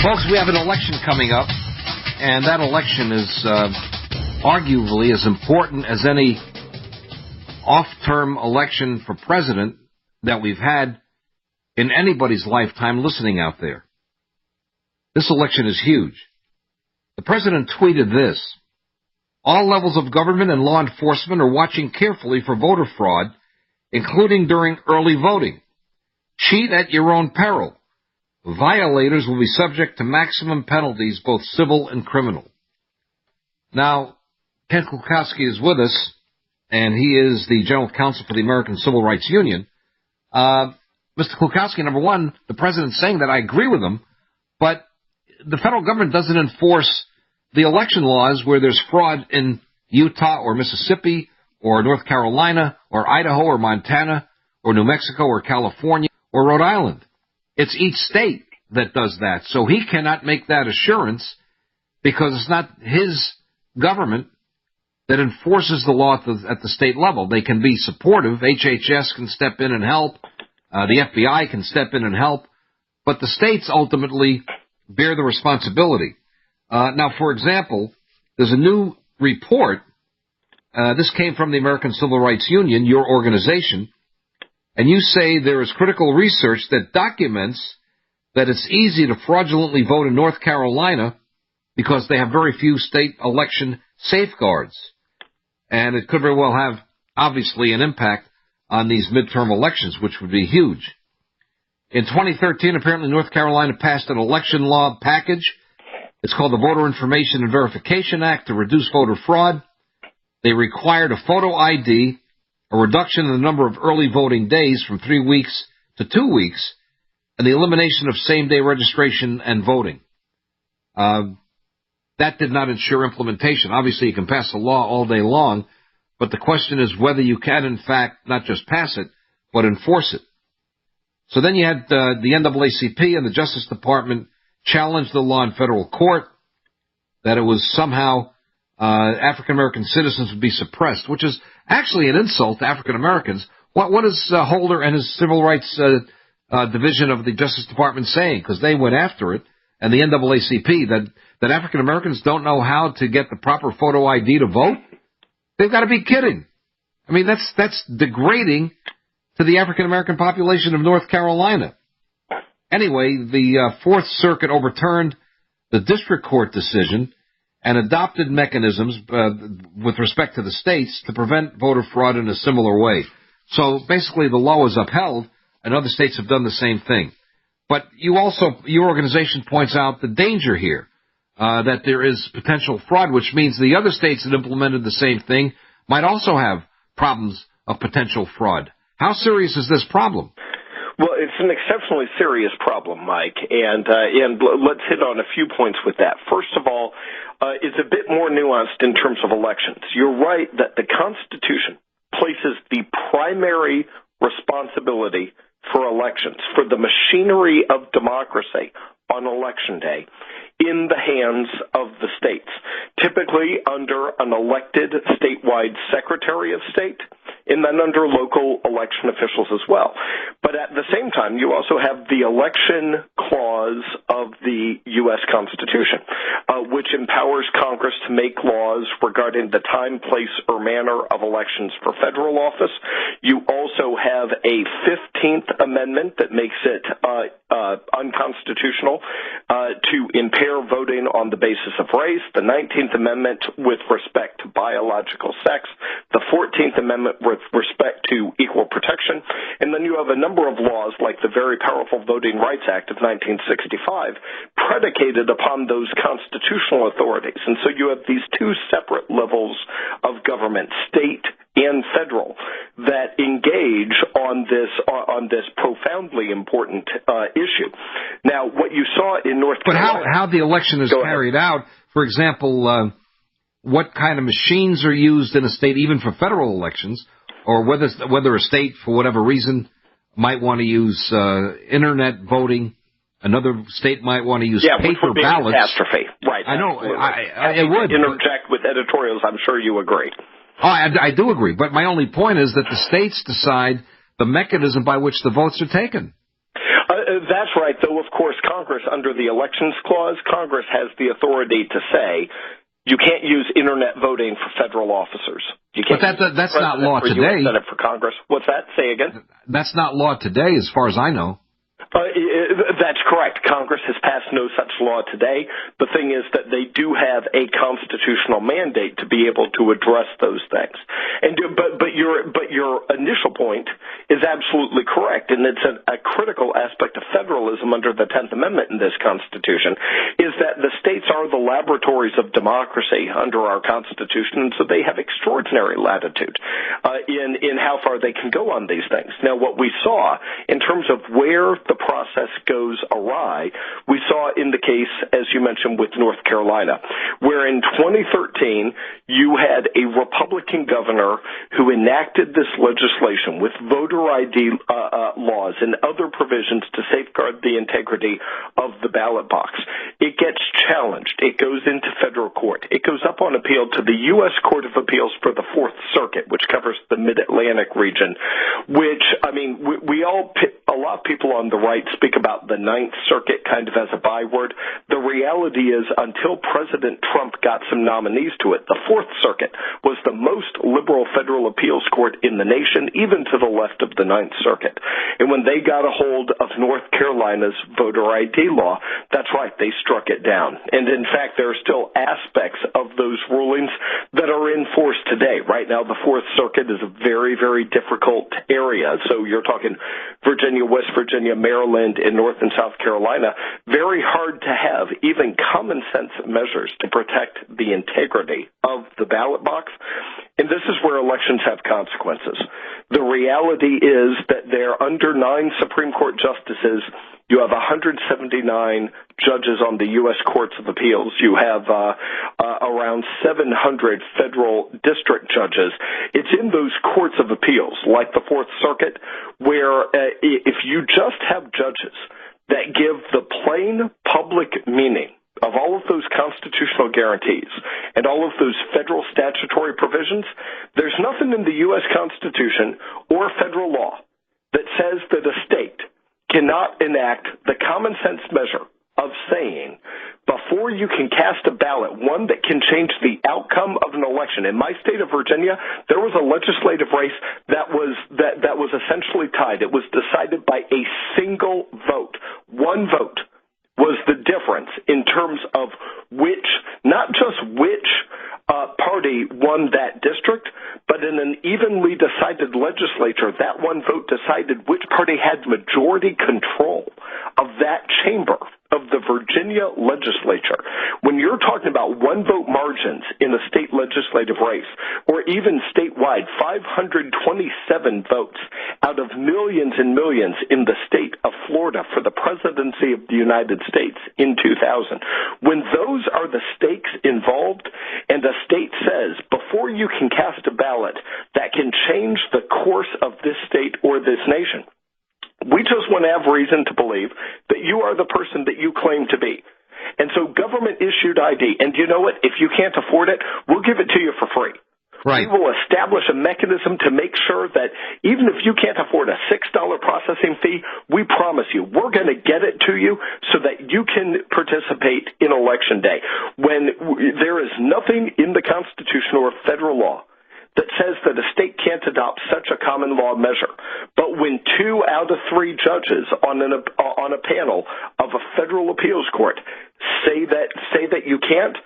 Folks, we have an election coming up, and that election is arguably as important as any off-term election for president that we've had in anybody's lifetime listening out there. This election is huge. The president tweeted this: all levels of government and law enforcement are watching carefully for voter fraud, including during early voting. Cheat at your own peril. Violators will be subject to maximum penalties, both civil and criminal. Now, Ken Klukowski is with us, and he is the General Counsel for the American Civil Rights Union. Mr. Klukowski, number one, the president's saying that I agree with him, but the federal government doesn't enforce the election laws where there's fraud in Utah or Mississippi or North Carolina or Idaho or Montana or New Mexico or California or Rhode Island. It's each state that does that. So he cannot make that assurance because it's not his government that enforces the law at the state level. They can be supportive. HHS can step in and help. The FBI can step in and help. But the states ultimately bear the responsibility. Now, for example, there's a new report. This came from the American Civil Rights Union, your organization. And you say there is critical research that documents that it's easy to fraudulently vote in North Carolina because they have very few state election safeguards. And it could very well have, obviously, an impact on these midterm elections, which would be huge. In 2013, apparently North Carolina passed an election law package. It's called the Voter Information and Verification Act to reduce voter fraud. They required a photo ID, a reduction in the number of early voting days from 3 weeks to 2 weeks, and the elimination of same-day registration and voting. That did not ensure implementation. Obviously, you can pass a law all day long, but the question is whether you can, in fact, not just pass it, but enforce it. So then you had the NAACP and the Justice Department challenge the law in federal court, that it was somehow African-American citizens would be suppressed, which is actually an insult to African-Americans. What is Holder and his Civil Rights Division of the Justice Department saying? Because they went after it, and the NAACP, that African-Americans don't know how to get the proper photo ID to vote? They've got to be kidding. I mean, that's degrading to the African-American population of North Carolina. Anyway, the Fourth Circuit overturned the district court decision and adopted mechanisms with respect to the states to prevent voter fraud in a similar way. So basically the law is upheld, and other states have done the same thing. But you also, your organization points out the danger here, that there is potential fraud, which means the other states that implemented the same thing might also have problems of potential fraud. How serious is this problem? Well, it's an exceptionally serious problem, Mike, and let's hit on a few points with that. First of all, it's a bit more nuanced in terms of elections. You're right that the Constitution places the primary responsibility for elections, for the machinery of democracy on Election Day, in the hands of the states, typically under an elected statewide Secretary of State, and then under local election officials as well. But at the same time, you also have the election clause of the U.S. Constitution, which empowers Congress to make laws regarding the time, place, or manner of elections for federal office. You also have a 15th Amendment that makes it unconstitutional to impair voting on the basis of race, the 19th Amendment with respect to biological sex, the 14th Amendment with respect to equal protection, and then you have a number of laws like the very powerful Voting Rights Act of 1965 predicated upon those constitutional authorities. And so you have these two separate levels of government, state and federal, that engage on this profoundly important issue. Now, what you saw in North Carolina... But how the election is carried out, for example, what kind of machines are used in a state, even for federal elections, or whether a state, for whatever reason, might want to use internet voting. Another state might want to use paper ballots. Catastrophe, right? I know. I would interject with editorials. I'm sure you agree. Oh, I do agree. But my only point is that the states decide the mechanism by which the votes are taken. That's right, though, of course, Congress, under the Elections Clause, Congress has the authority to say you can't use Internet voting for federal officers. You can't. But that's not law today. Senate for Congress. What's that? Say again? That's not law today, as far as I know. That's correct. Congress has passed no such law today. The thing is that they do have a constitutional mandate to be able to address those things. But your initial point is absolutely correct, and it's a critical aspect of federalism under the 10th Amendment in this Constitution, is that the states are the laboratories of democracy under our Constitution, and so they have extraordinary latitude in how far they can go on these things. Now, what we saw in terms of where the process goes awry, we saw in the case, as you mentioned, with North Carolina, where in 2013 you had a Republican governor who enacted this legislation with voter ID laws and other provisions to safeguard the integrity of the ballot box. It gets challenged. It goes into federal court. It goes up on appeal to the U.S. Court of Appeals for the Fourth Circuit, which covers the Mid-Atlantic region, which, I mean, a lot of people on the right speak about the Ninth Circuit kind of as a byword. The reality is, until President Trump got some nominees to it, the Fourth Circuit was the most liberal federal appeals court in the nation, even to the left of the Ninth Circuit. And when they got a hold of North Carolina's voter ID law, that's right, they struck it down. And in fact, there are still aspects of those rulings that are in force today. Right now, the Fourth Circuit is a very, very difficult area. So you're talking Virginia, West Virginia, Maryland, and North and South Carolina. Very hard to have even common sense measures to protect the integrity of the ballot box. And this is where elections have consequences. The reality is that there, under 9 Supreme Court justices, you have 179 judges on the U.S. Courts of Appeals. You have around 700 federal district judges. It's in those courts of appeals, like the Fourth Circuit, where if you just have judges that give the plain public meaning of all of those constitutional guarantees and all of those federal statutory provisions, there's nothing in the U.S. Constitution or federal law that says that a state cannot enact the common sense measure of saying, before you can cast a ballot, one that can change the outcome of an election. In my state of Virginia, there was a legislative race that was essentially tied. It was decided by a single vote. One vote was the difference in terms of which, not just which party won that district, but in an evenly decided legislature, that one vote decided which party had majority control of that chamber of the Virginia legislature. When you're talking about one vote margins in a state legislative race, or even statewide, 527 votes out of millions and millions in the state of Florida for the presidency of the United States in 2000, when those are the stakes involved, and a state says, before you can cast a ballot that can change the course of this state or this nation, we just want to have reason to believe that you are the person that you claim to be. And so government-issued ID, and you know what? If you can't afford it, we'll give it to you for free. Right. We will establish a mechanism to make sure that even if you can't afford a $6 processing fee, we promise you we're going to get it to you so that you can participate in Election Day. When there is nothing in the Constitution or federal law that says that a state can't adopt such a common law measure. But when 2 out of 3 judges on a panel of a federal appeals court say that you can't,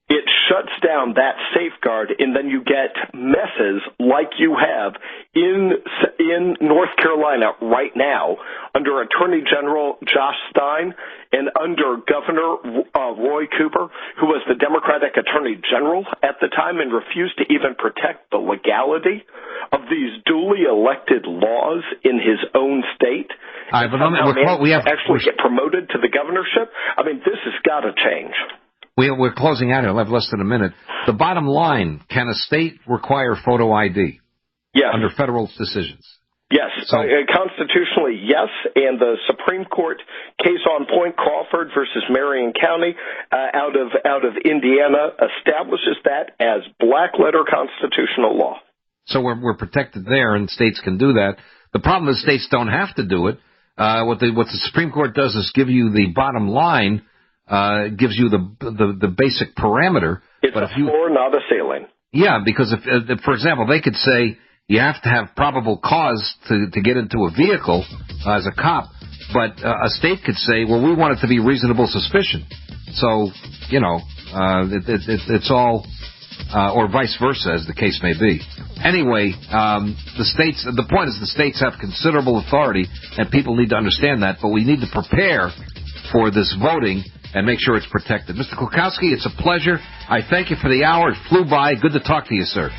it shuts down that safeguard, and then you get messes like you have in North Carolina right now under Attorney General Josh Stein and under Governor Roy Cooper, who was the Democratic Attorney General at the time and refused to even protect the legality of these duly elected laws in his own state. We have actually get promoted to the governorship. I mean, this has got to change. We're closing out here. I'll have less than a minute. The bottom line, can a state require photo ID? Yes. Under federal decisions? Yes. So, constitutionally, yes. And the Supreme Court case on point, Crawford versus Marion County, out of Indiana, establishes that as black-letter constitutional law. So we're protected there, and states can do that. The problem is states don't have to do it. What the Supreme Court does is give you the bottom line, gives you the basic parameter. It's a floor, not a ceiling. Yeah, because if, for example, they could say you have to have probable cause to get into a vehicle as a cop, but a state could say, well, we want it to be reasonable suspicion. So, it's all, or vice versa, as the case may be. Anyway, the point is the states have considerable authority, and people need to understand that, but we need to prepare for this voting and make sure it's protected. Mr. Klukowski, it's a pleasure. I thank you for the hour. It flew by. Good to talk to you, sir.